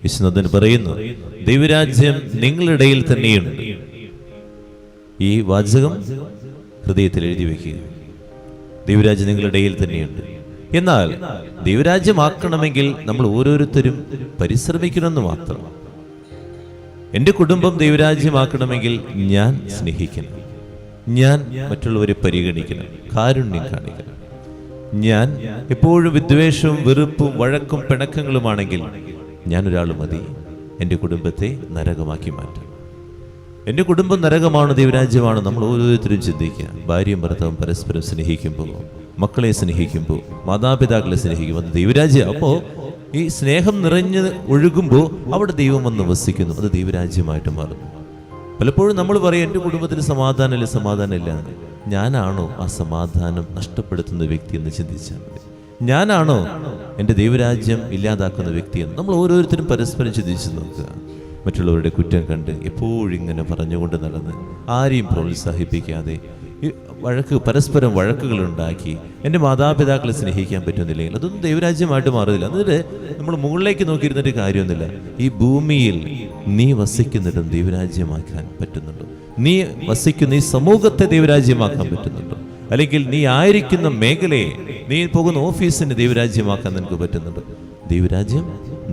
വിശുദ്ധൻ പറയുന്നു, ദൈവരാജ്യം നിങ്ങളുടെ ഇടയിൽ തന്നെയുണ്ട്. ഈ വാചകം ഹൃദയത്തിൽ എഴുതി വെക്കുക. ദൈവരാജ്യം നിങ്ങളുടെ ഇടയിൽ തന്നെയുണ്ട്. എന്നാൽ ദൈവരാജ്യമാക്കണമെങ്കിൽ നമ്മൾ ഓരോരുത്തരും പരിശ്രമിക്കണമെന്ന് മാത്രം. എൻ്റെ കുടുംബം ദൈവരാജ്യമാക്കണമെങ്കിൽ ഞാൻ സ്നേഹിക്കണം, ഞാൻ മറ്റുള്ളവരെ പരിഗണിക്കണം, കാരുണ്യം കാണിക്കണം. ഞാൻ എപ്പോഴും വിദ്വേഷവും വെറുപ്പും വഴക്കും പിണക്കങ്ങളുമാണെങ്കിൽ ഞാനൊരാൾ മതി എൻ്റെ കുടുംബത്തെ നരകമാക്കി മാറ്റാൻ. എൻ്റെ കുടുംബം നരകമാണ്, ദൈവരാജ്യമാണ്. നമ്മൾ ഓരോരുത്തരും ചിന്തിക്കുക. ഭാര്യയും ഭർത്താവും പരസ്പരം സ്നേഹിക്കുമ്പോൾ, മക്കളെ സ്നേഹിക്കുമ്പോൾ, മാതാപിതാക്കളെ സ്നേഹിക്കുമ്പോൾ അത് ദൈവരാജ്യം. അപ്പോൾ ഈ സ്നേഹം നിറഞ്ഞ് ഒഴുകുമ്പോൾ അവിടെ ദൈവം വന്ന് വസിക്കുന്നു. അത് ദൈവരാജ്യമായിട്ട് മാറുന്നു. പലപ്പോഴും നമ്മൾ പറയും, എൻ്റെ കുടുംബത്തിൽ സമാധാനമില്ല. ഞാനാണോ ആ സമാധാനം നഷ്ടപ്പെടുത്തുന്ന വ്യക്തി എന്ന് ചിന്തിച്ചാൽ മതി. ഞാനാണോ എൻ്റെ ദൈവരാജ്യം ഇല്ലാതാക്കുന്ന വ്യക്തിയെന്ന് നമ്മൾ ഓരോരുത്തരും പരസ്പരം ചിന്തിച്ച് നോക്കുക. മറ്റുള്ളവരുടെ കുറ്റം കണ്ട് എപ്പോഴും ഇങ്ങനെ പറഞ്ഞുകൊണ്ട് നടന്ന് ആരെയും പ്രോത്സാഹിപ്പിക്കാതെ പരസ്പരം വഴക്കുകളുണ്ടാക്കി എൻ്റെ മാതാപിതാക്കളെ സ്നേഹിക്കാൻ പറ്റുന്നില്ലെങ്കിൽ അതൊന്നും ദൈവരാജ്യമായിട്ട് മാറില്ല. എന്നിട്ട് നമ്മൾ മുകളിലേക്ക് നോക്കിയിരുന്നിട്ട് കാര്യമൊന്നുമില്ല. ഈ ഭൂമിയിൽ നീ വസിക്കുന്നിടം ദൈവരാജ്യമാക്കാൻ പറ്റുന്നുണ്ടോ? നീ വസിക്കുന്ന ഈ സമൂഹത്തെ ദൈവരാജ്യമാക്കാൻ പറ്റുന്നുണ്ടോ? അല്ലെങ്കിൽ നീ ആയിരിക്കുന്ന മേഖലയെ, നീ പോകുന്ന ഓഫീസിനെ ദൈവരാജ്യമാക്കാൻ നിനക്ക് പറ്റുന്നുണ്ടോ? ദൈവരാജ്യം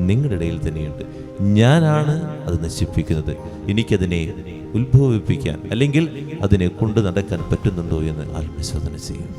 നിങ്ങളുടെ ഇടയിൽ തന്നെയുണ്ട്. ഞാനാണ് അത് നശിപ്പിക്കുന്നത്. എനിക്കതിനെ ഉത്ഭവിപ്പിക്കാൻ അല്ലെങ്കിൽ അതിനെ കൊണ്ടു നടക്കാൻ പറ്റുന്നുണ്ടോ എന്ന് ആത്മശോധന ചെയ്യും.